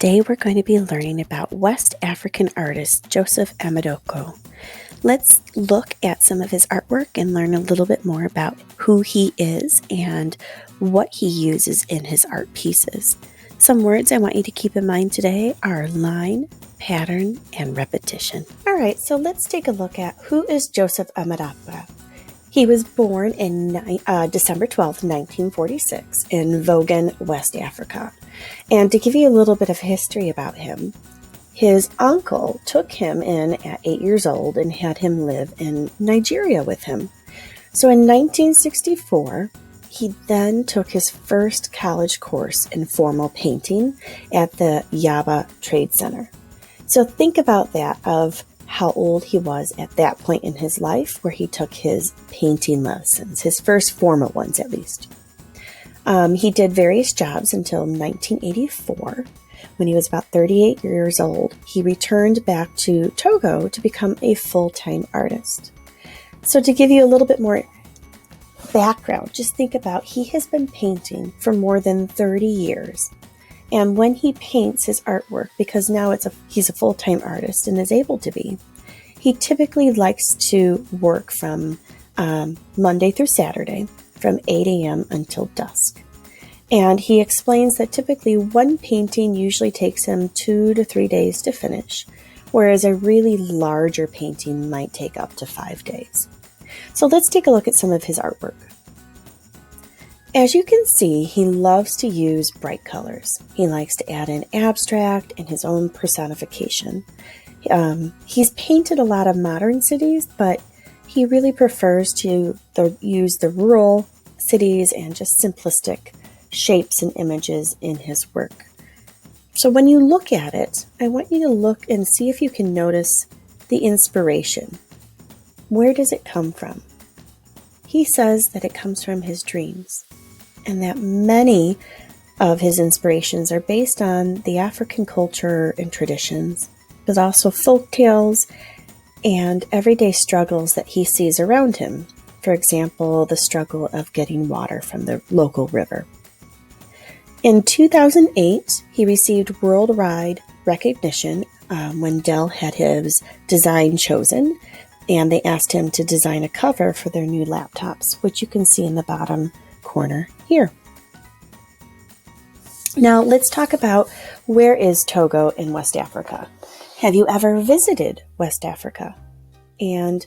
Today we're going to be learning about West African artist Joseph Amedokpo. Let's look at some of his artwork and learn a little bit more about who he is and what he uses in his art pieces. Some words I want you to keep in mind today are line, pattern, and repetition. All right, so let's take a look at who is Joseph Amedokpo. He was born in December 12, 1946 in Vogan, West Africa. And to give you a little bit of history about him, his uncle took him in at 8 years old and had him live in Nigeria with him. So in 1964, he then took his first college course in formal painting at the Yaba Trade Center. So think about that, of how old he was at that point in his life where he took his painting lessons, his first formal ones at least. He did various jobs until 1984. When he was about 38 years old, he returned back to Togo to become a full-time artist. So to give you a little bit more background, just think about he has been painting for more than 30 years. And when he paints his artwork, because now he's a full-time artist and is able to be, he typically likes to work from Monday through Saturday from 8 a.m. until dusk. And he explains that typically one painting usually takes him 2 to 3 days to finish, whereas a really larger painting might take up to 5 days. So let's take a look at some of his artwork. As you can see, he loves to use bright colors. He likes to add in abstract and his own personification. He's painted a lot of modern cities, but he really prefers to use the rural cities and just simplistic shapes and images in his work. So when you look at it, I want you to look and see if you can notice the inspiration. Where does it come from? He says that it comes from his dreams, and that many of his inspirations are based on the African culture and traditions, but also folk tales and everyday struggles that he sees around him. For example, the struggle of getting water from the local river. In 2008, he received worldwide recognition when Dell had his design chosen, and they asked him to design a cover for their new laptops, which you can see in the bottom corner here. Now let's talk about, where is Togo in West Africa? Have you ever visited West Africa? And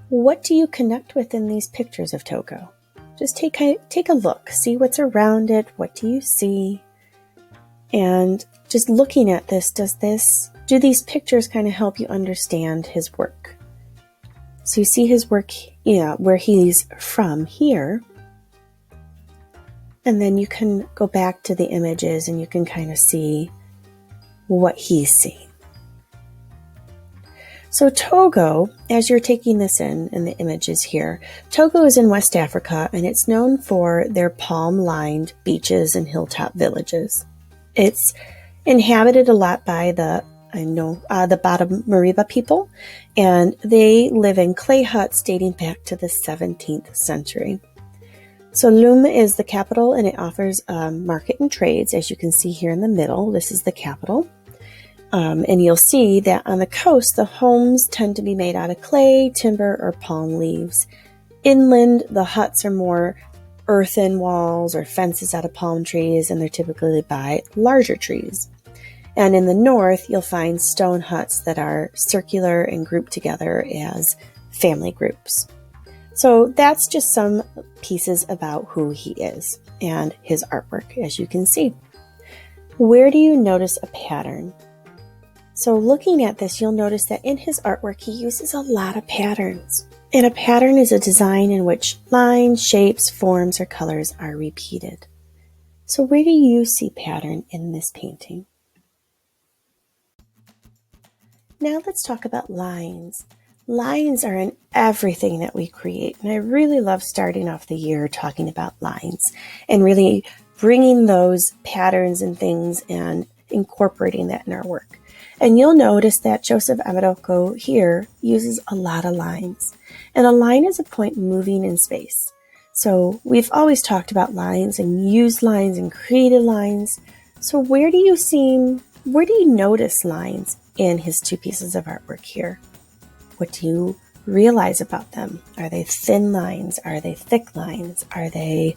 what do you connect with in these pictures of Togo? Just take a look, see what's around it, what do you see? And just looking at this, do these pictures kind of help you understand his work? So you see his work, where he's from here. And then you can go back to the images and you can kind of see what he's seeing. So Togo, as you're taking this in the images here, Togo is in West Africa, and it's known for their palm-lined beaches and hilltop villages. It's inhabited a lot by the Bada Mariba people, and they live in clay huts dating back to the 17th century. So Lome is the capital, and it offers market and trades. As you can see here in the middle, this is the capital. And you'll see that on the coast, the homes tend to be made out of clay, timber, or palm leaves. Inland, the huts are more earthen walls or fences out of palm trees, and they're typically by larger trees. And in the north, you'll find stone huts that are circular and grouped together as family groups. So that's just some pieces about who he is and his artwork, as you can see. Where do you notice a pattern? So looking at this, you'll notice that in his artwork, he uses a lot of patterns. And a pattern is a design in which lines, shapes, forms, or colors are repeated. So where do you see pattern in this painting? Now let's talk about lines. Lines are in everything that we create, and I really love starting off the year talking about lines and really bringing those patterns and things and incorporating that in our work. And you'll notice that Joseph Amedokpo here uses a lot of lines, and a line is a point moving in space. So we've always talked about lines and used lines and created lines. So where do you see Where do you notice lines in his two pieces of artwork here? What do you realize about them? Are they thin lines? Are they thick lines? Are they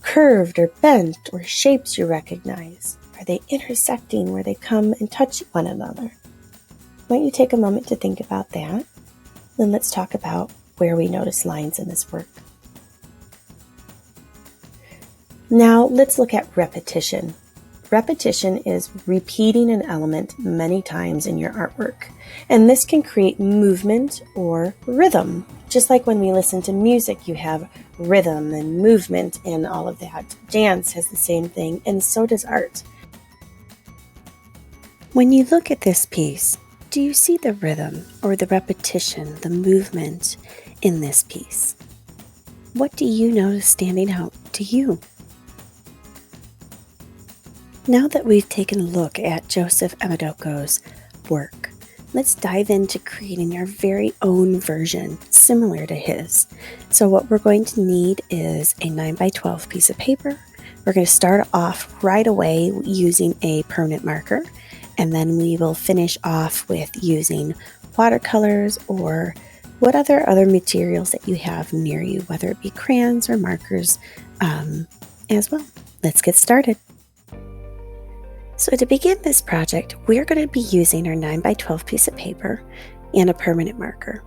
curved or bent, or shapes you recognize? Are they intersecting where they come and touch one another? Why don't you take a moment to think about that? Then let's talk about where we notice lines in this work. Now let's look at repetition. Repetition is repeating an element many times in your artwork, and this can create movement or rhythm. Just like when we listen to music, you have rhythm and movement and all of that. Dance has the same thing, and so does art. When you look at this piece, do you see the rhythm or the repetition, the movement in this piece? What do you notice standing out to you? Now that we've taken a look at Joseph Amedokpo's work, let's dive into creating our very own version similar to his. So what we're going to need is a 9x12 piece of paper. We're going to start off right away using a permanent marker, and then we will finish off with using watercolors or what other materials that you have near you, whether it be crayons or markers as well. Let's get started. So to begin this project, we're going to be using our 9x12 piece of paper and a permanent marker.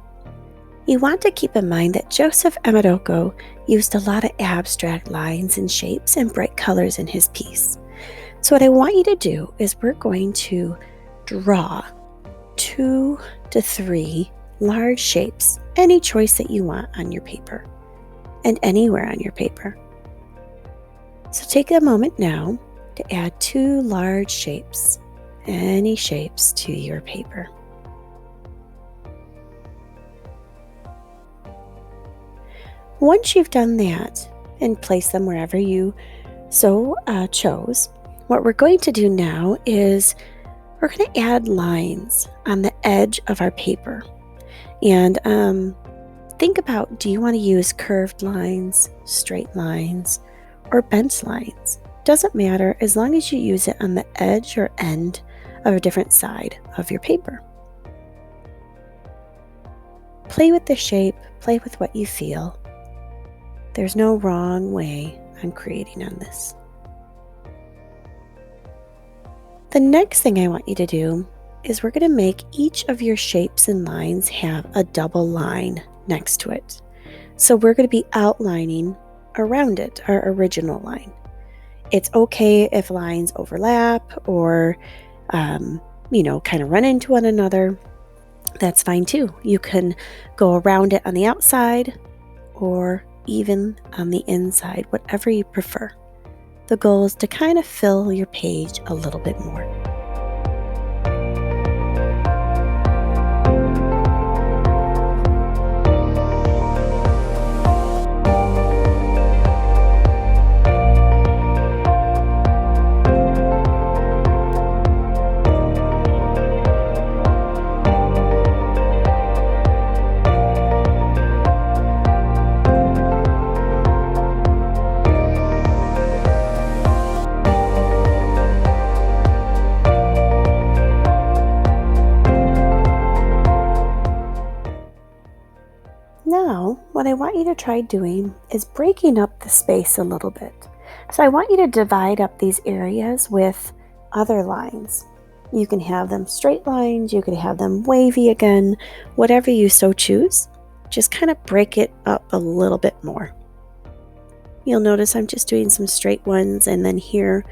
You want to keep in mind that Joseph Amedokpo used a lot of abstract lines and shapes and bright colors in his piece. So what I want you to do is we're going to draw 2 to 3 large shapes, any choice that you want on your paper and anywhere on your paper. So take a moment now to add 2 large shapes, any shapes, to your paper. Once you've done that and place them wherever you so chose, what we're going to do now is we're going to add lines on the edge of our paper. And think about, do you want to use curved lines, straight lines, or bent lines? Doesn't matter as long as you use it on the edge or end of a different side of your paper. Play with the shape, play with what you feel. There's no wrong way on creating on this. The next thing I want you to do is we're going to make each of your shapes and lines have a double line next to it. So we're going to be outlining around it, our original line. It's okay if lines overlap or, kind of run into one another. That's fine too. You can go around it on the outside or even on the inside, whatever you prefer. The goal is to kind of fill your page a little bit more. Now, what I want you to try doing is breaking up the space a little bit. So I want you to divide up these areas with other lines. You can have them straight lines, you can have them wavy again, whatever you so choose. Just kind of break it up a little bit more. You'll notice I'm just doing some straight ones, and then here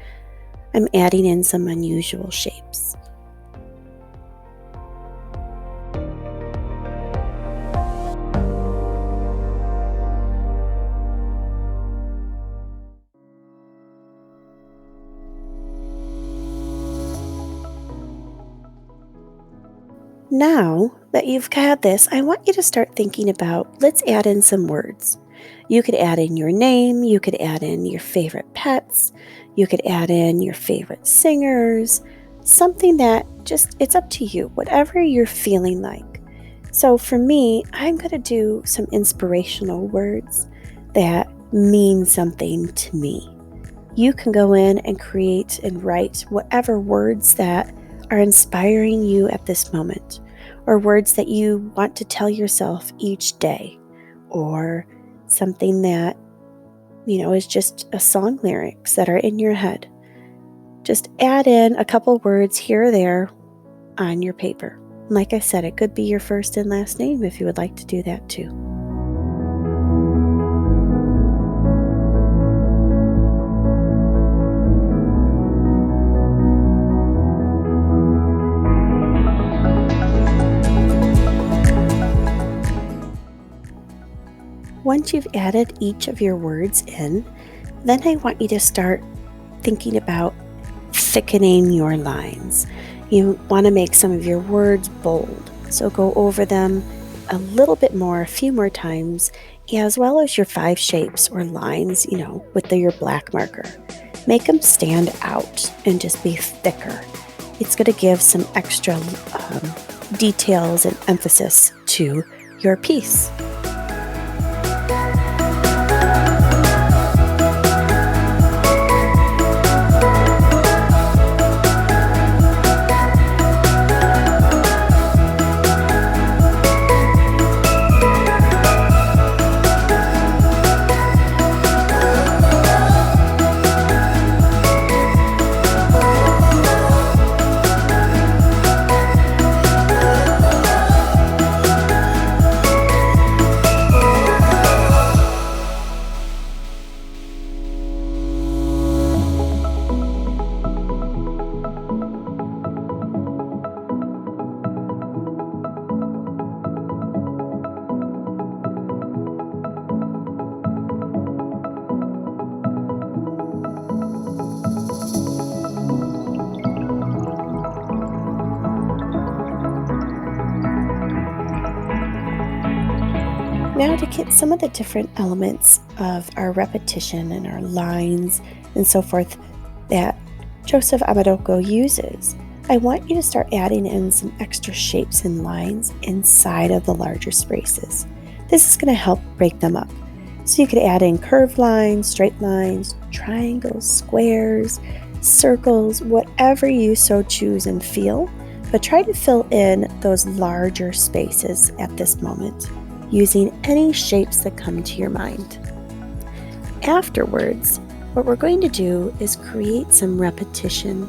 I'm adding in some unusual shapes. Now that you've got this, I want you to start thinking about, let's add in some words. You could add in your name, you could add in your favorite pets, you could add in your favorite singers, something that it's up to you, whatever you're feeling like. So for me, I'm going to do some inspirational words that mean something to me. You can go in and create and write whatever words that are inspiring you at this moment, or words that you want to tell yourself each day, or something that, is just a song lyrics that are in your head. Just add in a couple words here or there on your paper. Like I said, it could be your first and last name if you would like to do that too. Once you've added each of your words in, then I want you to start thinking about thickening your lines. You want to make some of your words bold, so go over them a little bit more, a few more times, as well as your 5 shapes or lines, with your black marker. Make them stand out and just be thicker. It's going to give some extra details and emphasis to your piece. Now to get some of the different elements of our repetition and our lines and so forth that Joseph Amedokpo uses, I want you to start adding in some extra shapes and lines inside of the larger spaces. This is going to help break them up. So you could add in curved lines, straight lines, triangles, squares, circles, whatever you so choose and feel, but try to fill in those larger spaces at this moment, using any shapes that come to your mind. Afterwards, what we're going to do is create some repetition.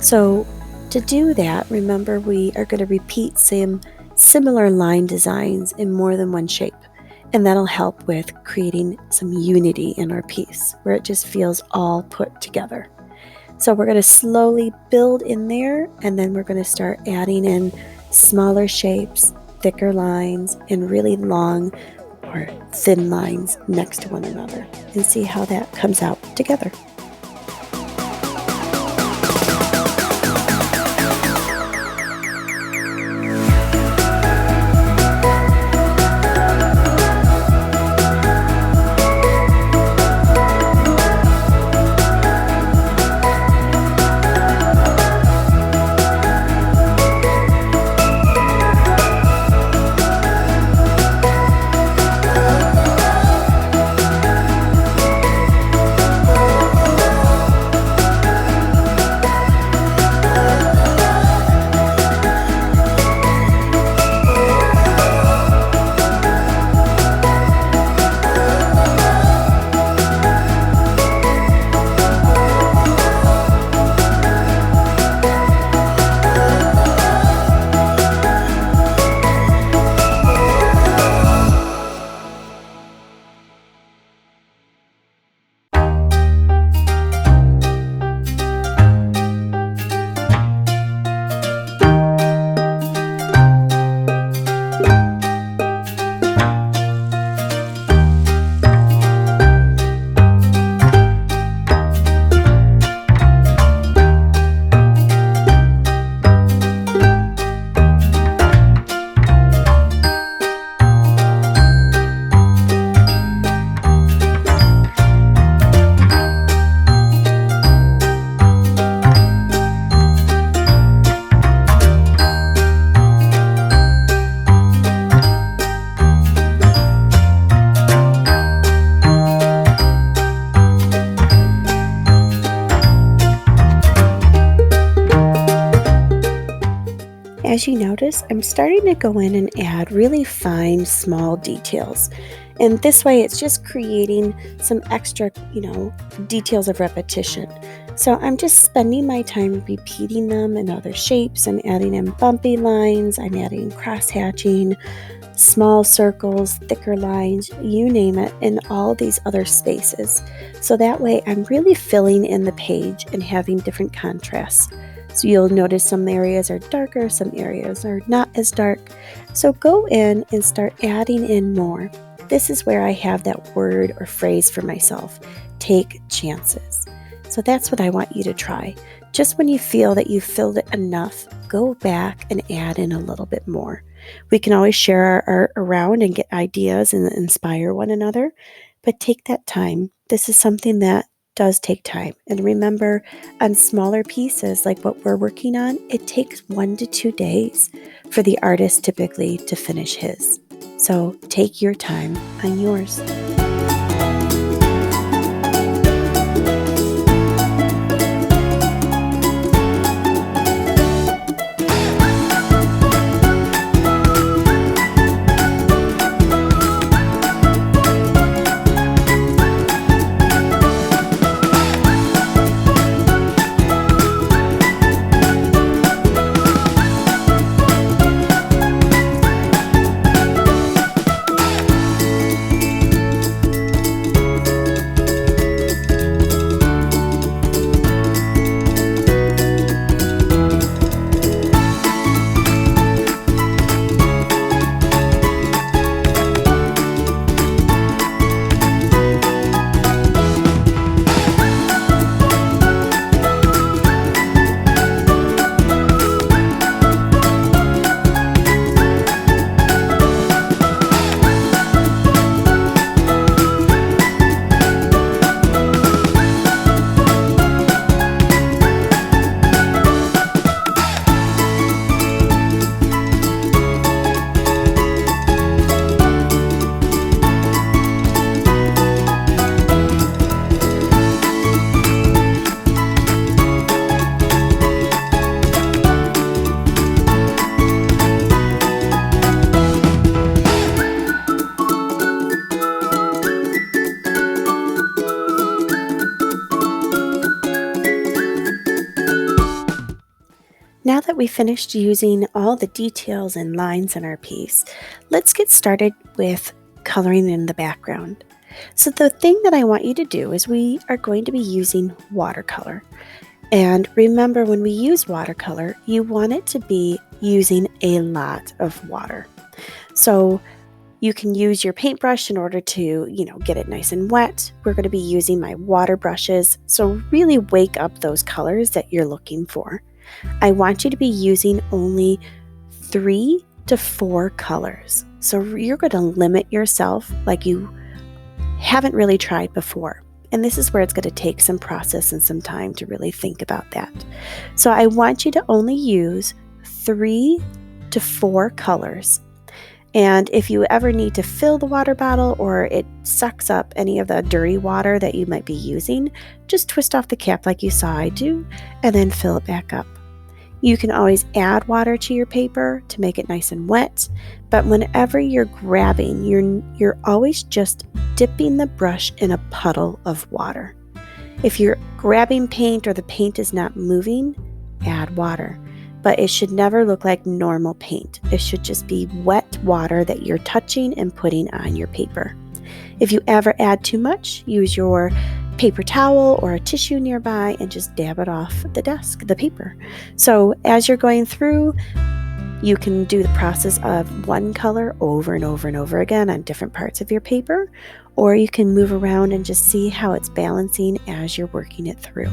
So to do that, remember we are going to repeat some similar line designs in more than one shape, and that'll help with creating some unity in our piece, where it just feels all put together. So we're going to slowly build in there, and then we're going to start adding in smaller shapes, thicker lines, and really long or thin lines next to one another, and see how that comes out together. As you notice, I'm starting to go in and add really fine, small details. And this way, it's just creating some extra, details of repetition. So I'm just spending my time repeating them in other shapes. I'm adding in bumpy lines, I'm adding cross hatching, small circles, thicker lines, you name it, in all these other spaces. So that way I'm really filling in the page and having different contrasts. So you'll notice some areas are darker, some areas are not as dark. So go in and start adding in more. This is where I have that word or phrase for myself: take chances. So that's what I want you to try. Just when you feel that you've filled it enough, go back and add in a little bit more. We can always share our art around and get ideas and inspire one another, but take that time. This is something that does take time. And remember, on smaller pieces like what we're working on, it takes 1 to 2 days for the artist typically to finish his. So take your time on yours. Now that we finished using all the details and lines in our piece, let's get started with coloring in the background. So the thing that I want you to do is we are going to be using watercolor. And remember, when we use watercolor, you want it to be using a lot of water. So you can use your paintbrush in order to, get it nice and wet. We're going to be using my water brushes. So really wake up those colors that you're looking for. I want you to be using only 3 to 4 colors. So you're going to limit yourself like you haven't really tried before. And this is where it's going to take some process and some time to really think about that. So I want you to only use 3 to 4 colors. And if you ever need to fill the water bottle or it sucks up any of the dirty water that you might be using, just twist off the cap like you saw I do, and then fill it back up. You can always add water to your paper to make it nice and wet, but whenever you're grabbing, you're always just dipping the brush in a puddle of water. If you're grabbing paint or the paint is not moving, add water. But it should never look like normal paint. It should just be wet water that you're touching and putting on your paper. If you ever add too much, use your paper towel or a tissue nearby and just dab it off the paper. So as you're going through, you can do the process of one color over and over and over again on different parts of your paper, or you can move around and just see how it's balancing as you're working it through.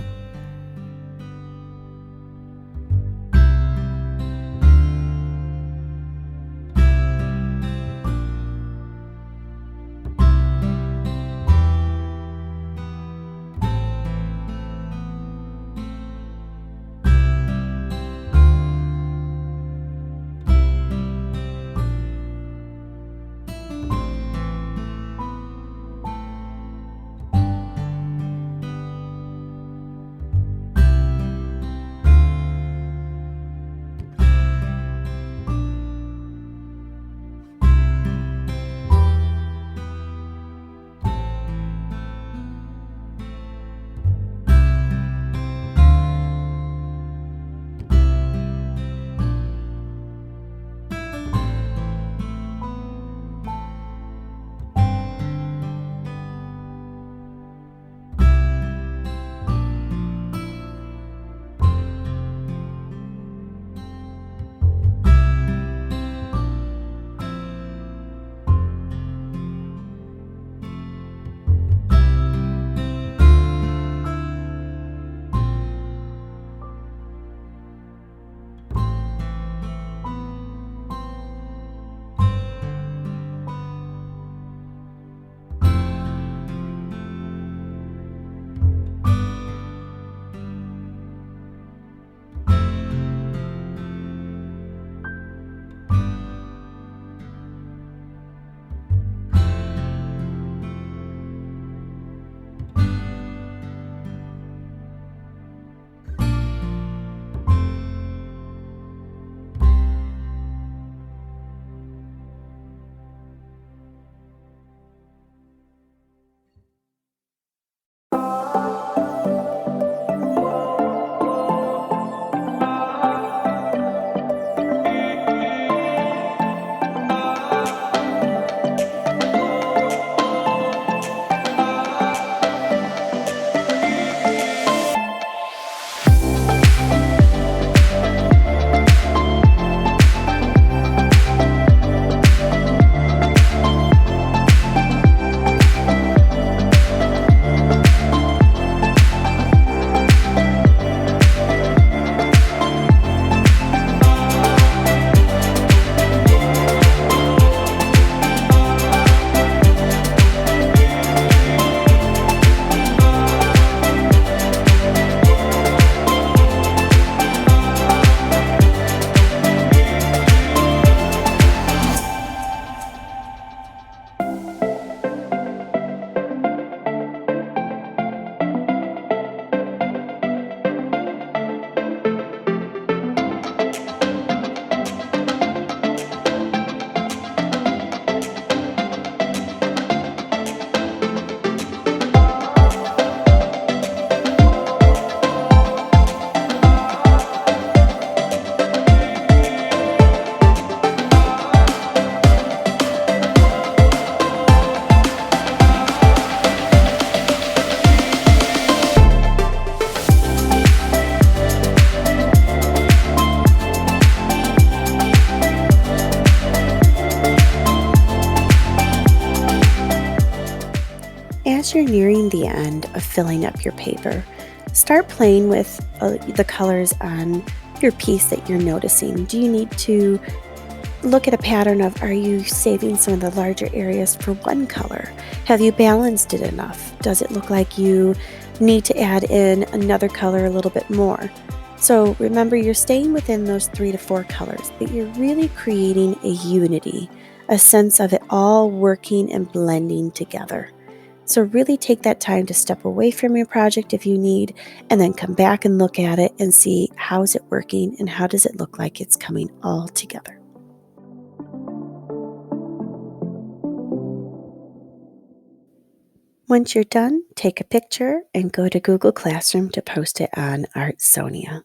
as you're nearing the end of filling up your paper, start playing with the colors on your piece that you're noticing. Do you need to look at a pattern of, are you saving some of the larger areas for one color? Have you balanced it enough? Does it look like you need to add in another color a little bit more? So remember, you're staying within those 3 to 4 colors, but you're really creating a unity, a sense of it all working and blending together. So really take that time to step away from your project if you need, and then come back and look at it and see, how's it working and how does it look like it's coming all together. Once you're done, take a picture and go to Google Classroom to post it on Artsonia.